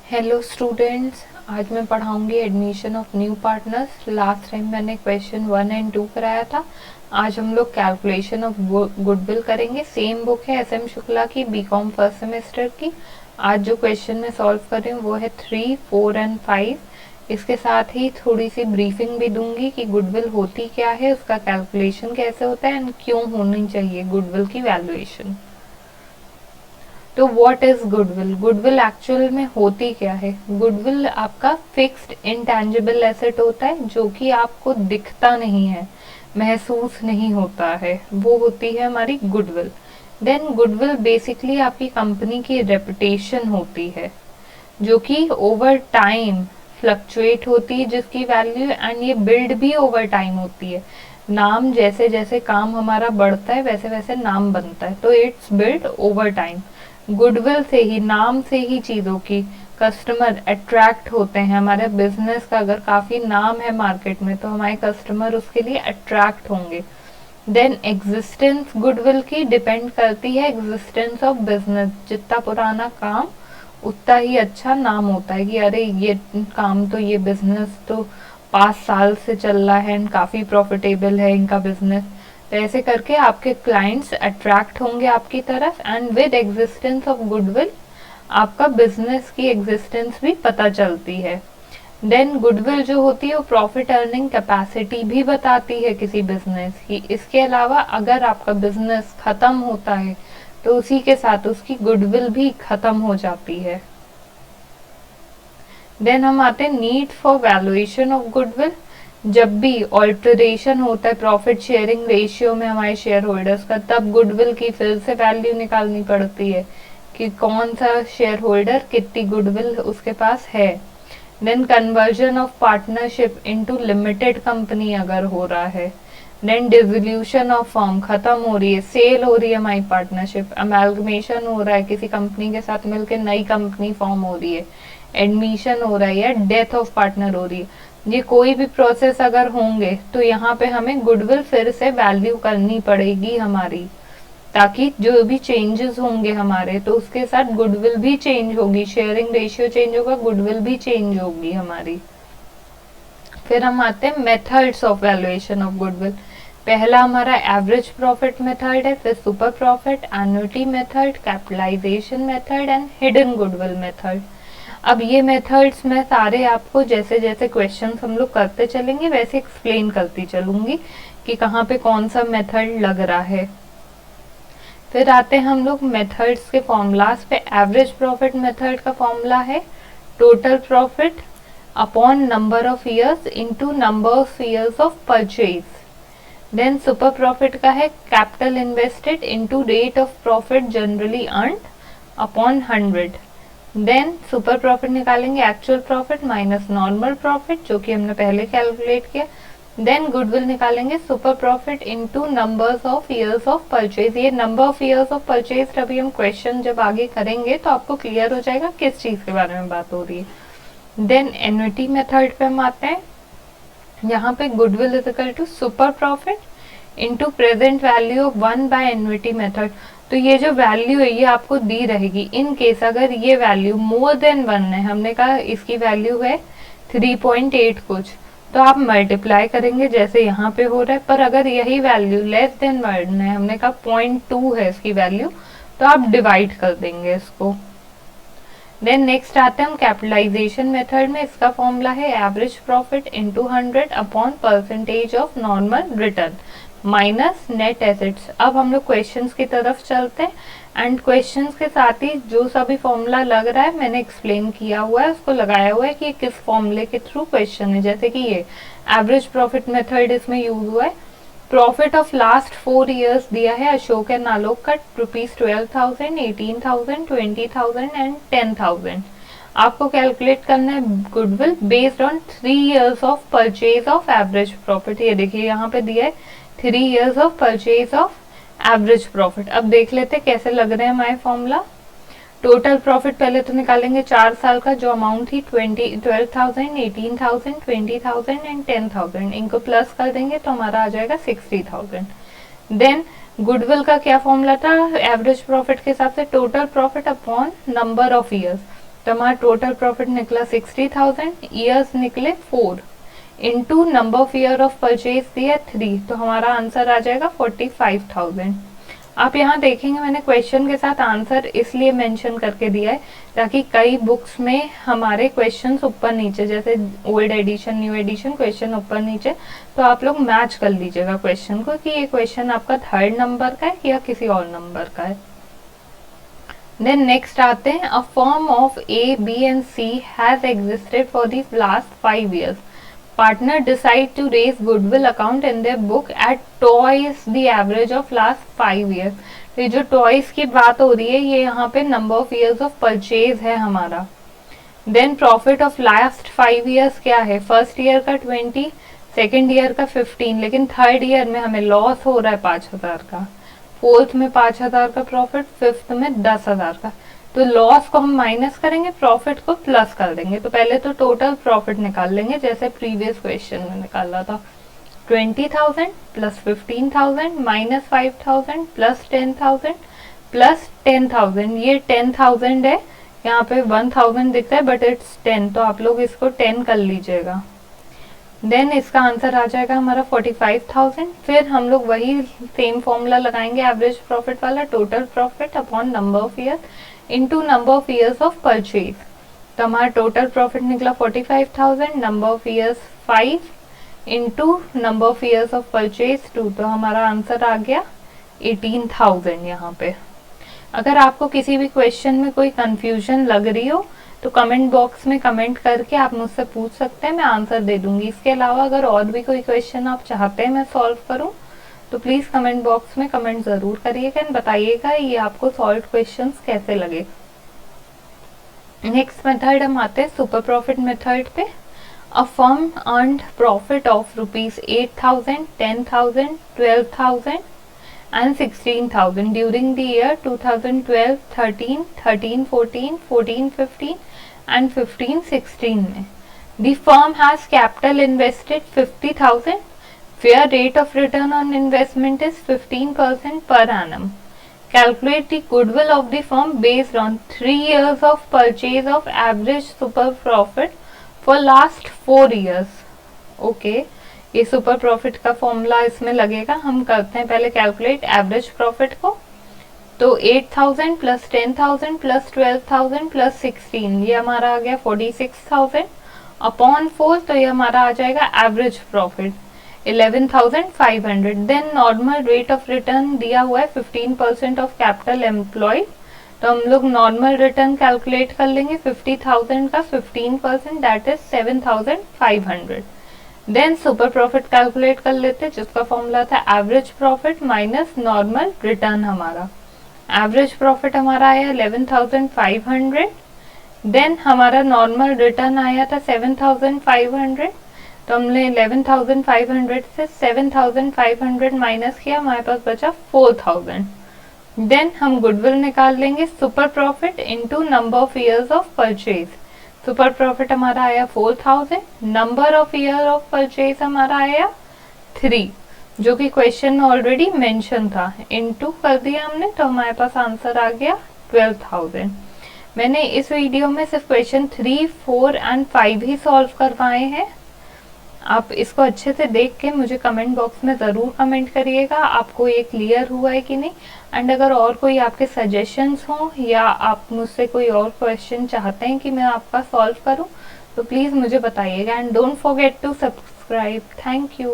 Hello students, आज मैं पढ़ाऊंगी admission of new partners. Last time मैंने क्वेश्चन 1 और 2 कराया था। आज हम लोग कैलकुलेशन ऑफ गुडविल करेंगे। सेम बुक है SM शुक्ला की, बीकॉम फर्स्ट सेमेस्टर की। आज जो क्वेश्चन मैं सॉल्व कर रही हूँ वो है 3, 4 एंड 5। इसके साथ ही थोड़ी सी ब्रीफिंग भी दूंगी कि गुडविल होती क्या है, उसका कैलकुलेशन कैसे होता है एंड क्यों होनी चाहिए गुडविल की वैल्यूएशन। तो what is goodwill? Goodwill actual में होती क्या है? गुडविल आपका फिक्स्ड इंटेंजिबल एसेट होता है जो कि आपको दिखता नहीं है, महसूस नहीं होता है, वो होती है हमारी गुडविल। देन गुडविल बेसिकली आपकी कंपनी की रेपुटेशन होती है जो कि ओवर टाइम फ्लक्चुएट होती है, जिसकी वैल्यू एंड ये बिल्ड भी ओवर टाइम होती है। नाम जैसे जैसे काम हमारा बढ़ता है वैसे वैसे नाम बनता है, तो it's build over time. Goodwill से ही, नाम से ही चीज़ों की कस्टमर अट्रैक्ट होते हैं। हमारे बिजनेस का अगर काफ़ी नाम है मार्केट में तो हमारे कस्टमर उसके लिए अट्रैक्ट होंगे। देन एग्जिस्टेंस गुडविल की डिपेंड करती है एग्जिस्टेंस ऑफ बिजनेस। जितना पुराना काम उतना ही अच्छा नाम होता है कि अरे ये काम तो, ये बिजनेस तो 5 साल से चल रहा है एंड काफ़ी प्रॉफिटेबल है इनका बिजनेस। तो ऐसे करके आपके क्लाइंट्स अट्रैक्ट होंगे आपकी तरफ, and with existence of goodwill आपका बिजनेस की एग्जिस्टेंस भी पता चलती है। देन गुडविल जो होती है वो प्रॉफिट अर्निंग कैपेसिटी भी बताती है किसी बिजनेस की। इसके अलावा अगर आपका बिजनेस खत्म होता है तो उसी के साथ उसकी गुडविल भी खत्म हो जाती है। देन हम आते हैं need for valuation of goodwill. जब भी ऑल्टरेशन होता है प्रॉफिट शेयरिंग रेशियो में हमारे शेयर होल्डर्स का, तब गुडविल की फिर से वैल्यू निकालनी पड़ती है कि कौन सा शेयर होल्डर कितनी गुडविल उसके पास है। Then conversion of partnership into limited company अगर हो रहा है। देन डिसोल्यूशन ऑफ फर्म, खत्म हो रही है, सेल हो रही है हमारी पार्टनरशिप, अमेलगमेशन हो रहा है, किसी कंपनी के साथ मिलकर नई कंपनी फॉर्म हो रही है, एडमिशन हो रहा है या डेथ ऑफ पार्टनर हो रही है। ये कोई भी प्रोसेस अगर होंगे तो यहाँ पे हमें गुडविल फिर से वैल्यू करनी पड़ेगी हमारी, ताकि जो भी चेंजेस होंगे हमारे तो उसके साथ गुडविल भी चेंज होगी। शेयरिंग रेशियो चेंज होगा, गुडविल भी चेंज होगी हमारी। फिर हम आते हैं methods of valuation of goodwill. पहला हमारा एवरेज प्रॉफिट मेथड है, फिर super profit, annuity method, capitalisation method and hidden goodwill method. अब ये मेथड्स मैं सारे आपको जैसे जैसे क्वेश्चंस हम लोग करते चलेंगे वैसे एक्सप्लेन करती चलूंगी कि कहाँ पे कौन सा मेथड लग रहा है। फिर आते हैं हम लोग मेथड्स के फॉर्मूलाज पे। एवरेज प्रॉफिट मेथड का फॉर्मूला है total profit upon number of years into number of years of purchase. Then super profit का है capital invested into rate of profit generally earned upon 100। Then super profit निकालेंगे actual profit minus normal profit, जो कि हमने पहले calculate किया। Then goodwill निकालेंगे super profit into numbers of years of purchase. ये number of years of purchase अभी हम क्वेश्चन जब आगे करेंगे तो आपको क्लियर हो जाएगा किस चीज के बारे में बात हो रही है। देन एन्युटी मेथड पे हम आते हैं। यहाँ पे goodwill is equal to super profit into present value of 1 by annuity method. तो ये जो वैल्यू है ये आपको दी रहेगी। इन केस अगर ये वैल्यू मोर देन 1 है, हमने कहा इसकी वैल्यू है 3.8 कुछ, तो आप मल्टीप्लाई करेंगे जैसे यहाँ पे हो रहा है। पर अगर यही वैल्यू लेस देन 1 है, हमने कहा 0.2 है इसकी वैल्यू, तो आप डिवाइड कर देंगे इसको। देन नेक्स्ट आते हैं हम कैपिटलाइजेशन मेथड में। इसका फॉर्मूला है average profit into 100 upon percentage of normal return minus net assets. अब हम लोग क्वेश्चंस की तरफ चलते हैं एंड क्वेश्चंस के साथ ही जो सभी फॉर्मूला लग रहा है मैंने एक्सप्लेन किया हुआ है, उसको लगाया हुआ है कि किस फॉर्मूले के थ्रू क्वेश्चन है। जैसे कि ये एवरेज प्रॉफिट मेथड इसमें यूज हुआ है। प्रॉफिट ऑफ लास्ट 4 ईयर्स दिया है अशोक एंड आलोक का ₹12,000, 18,000, 20,000 एंड 10,000। आपको कैलकुलेट करना है goodwill based on 3 years of purchase of average profit. ये देखिए यहाँ पे दिया है 3 years of purchase of average profit. अब देख लेते कैसे लग रहे हैं हमारे फॉर्मूला। टोटल प्रॉफिट पहले तो निकालेंगे 4 साल का, जो अमाउंट थी 12,000, 18,000, 20,000 एंड 10,000। इनको प्लस कर देंगे तो हमारा आ जाएगा 60,000। देन गुडविल का क्या फॉर्मूला था एवरेज प्रॉफिट के हिसाब से? Total profit upon number of years. तो हमारा टोटल प्रॉफिट निकला 60,000, ईयर्स निकले 4 into number of year of purchase दिया 3, तो हमारा आंसर आ जाएगा 45,000। आप यहाँ देखेंगे मैंने क्वेश्चन के साथ आंसर इसलिए मेंशन करके दिया है ताकि कई बुक्स में हमारे क्वेश्चंस ऊपर नीचे, जैसे old edition new edition question ऊपर नीचे, तो आप लोग मैच कर लीजिएगा क्वेश्चन को कि ये क्वेश्चन आपका 3rd नंबर का है या किसी और नंबर का है। देन नेक्स्ट आते हैं, a firm of A B and C has existed for the last 5 years. Partner decide to raise goodwill account in their book at twice the average of last 5 years. तो ये जो twice की बात हो रही है ये यहाँ पे number of years of purchase है हमारा। Then profit of last 5 years क्या है, फर्स्ट ईयर का 20, सेकेंड ईयर का 15, लेकिन थर्ड ईयर में हमें लॉस हो रहा है 5,000 का, फोर्थ में 5,000 का प्रॉफिट, फिफ्थ में 10,000 का। तो लॉस को हम माइनस करेंगे, प्रॉफिट को प्लस कर देंगे। तो पहले तो टोटल प्रॉफिट निकाल लेंगे जैसे प्रीवियस क्वेश्चन में निकाला था। 20,000 प्लस 15,000 माइनस 5,000 प्लस 10,000 प्लस 10,000। ये 10,000 है, यहाँ पे 1,000 दिखता है बट इट्स 10, तो आप लोग इसको 10 कर लीजिएगा। देन इसका आंसर आ जाएगा हमारा 45,000। फिर हम लोग वही सेम फॉर्मूला लगाएंगे एवरेज प्रॉफिट वाला, total profit upon number of year into number of years of purchase. तो हमारा टोटल प्रॉफिट निकला 45,000, number of years 5 into number of years of purchase 2, तो हमारा आंसर आ गया 18,000 यहाँ पे। अगर आपको किसी भी क्वेश्चन में कोई कंफ्यूजन लग रही हो तो कमेंट बॉक्स में कमेंट करके आप मुझसे पूछ सकते हैं, मैं आंसर दे दूंगी। इसके अलावा अगर और भी कोई क्वेश्चन आप चाहते हैं मैं सॉल्व करूं तो प्लीज कमेंट बॉक्स में कमेंट जरूर करिएगा एंड बताइएगा ये आपको सॉल्व क्वेश्चंस कैसे लगे। नेक्स्ट मेथड हम आते हैं सुपर प्रॉफिट मेथड पे। A firm earned profit of ₹8,000, 10,000, 12,000 and 16,000 during the year 2012, 13, 13, 14, 14, 15 and 15, 16 में। The firm has capital invested 50,000. Fair rate of return on investment is 15% per annum. Calculate the goodwill of the firm based on 3 years of purchase of average super profit for last 4 years. Okay. ये super profit का formula इसमें लगेगा। हम करते हैं पहले calculate average profit को। तो 8,000 प्लस 10,000 प्लस 12,000 प्लस 16, ये हमारा आ गया 46,000 अपॉन 4, तो ये हमारा आ जाएगा average profit 11,500। Then normal rate of return दिया हुआ है 15% ऑफ कैपिटल एम्प्लॉयड, तो हम लोग नॉर्मल रिटर्न कैलकुलेट कर लेंगे 50,000 का 15%, that is 7,500। Then super profit calculate कर लेते हैं जिसका फॉर्मूला था average profit minus normal return. हमारा एवरेज प्रॉफिट हमारा आया 11,500, देन हमारा नॉर्मल रिटर्न आया था 7,500, तो हमने 11,500 से 7,500 माइनस किया, हमारे पास बचा 4,000। देन हम गुडविल निकाल लेंगे super profit into number of years of purchase. Super profit हमारा आया 4,000, number of year of purchase हमारा आया 3, जो कि क्वेश्चन में ऑलरेडी मेंशन था, इनटू कर दिया हमने, तो हमारे पास आंसर आ गया 12,000। मैंने इस वीडियो में सिर्फ क्वेश्चन 3, 4 एंड 5 ही सॉल्व करवाए हैं। आप इसको अच्छे से देख के मुझे कमेंट बॉक्स में ज़रूर कमेंट करिएगा आपको ये क्लियर हुआ है कि नहीं। एंड अगर और कोई आपके सजेशंस हो या आप मुझसे कोई और क्वेश्चन चाहते हैं कि मैं आपका सॉल्व करूं तो प्लीज़ मुझे बताइएगा and don't forget to subscribe. Thank you.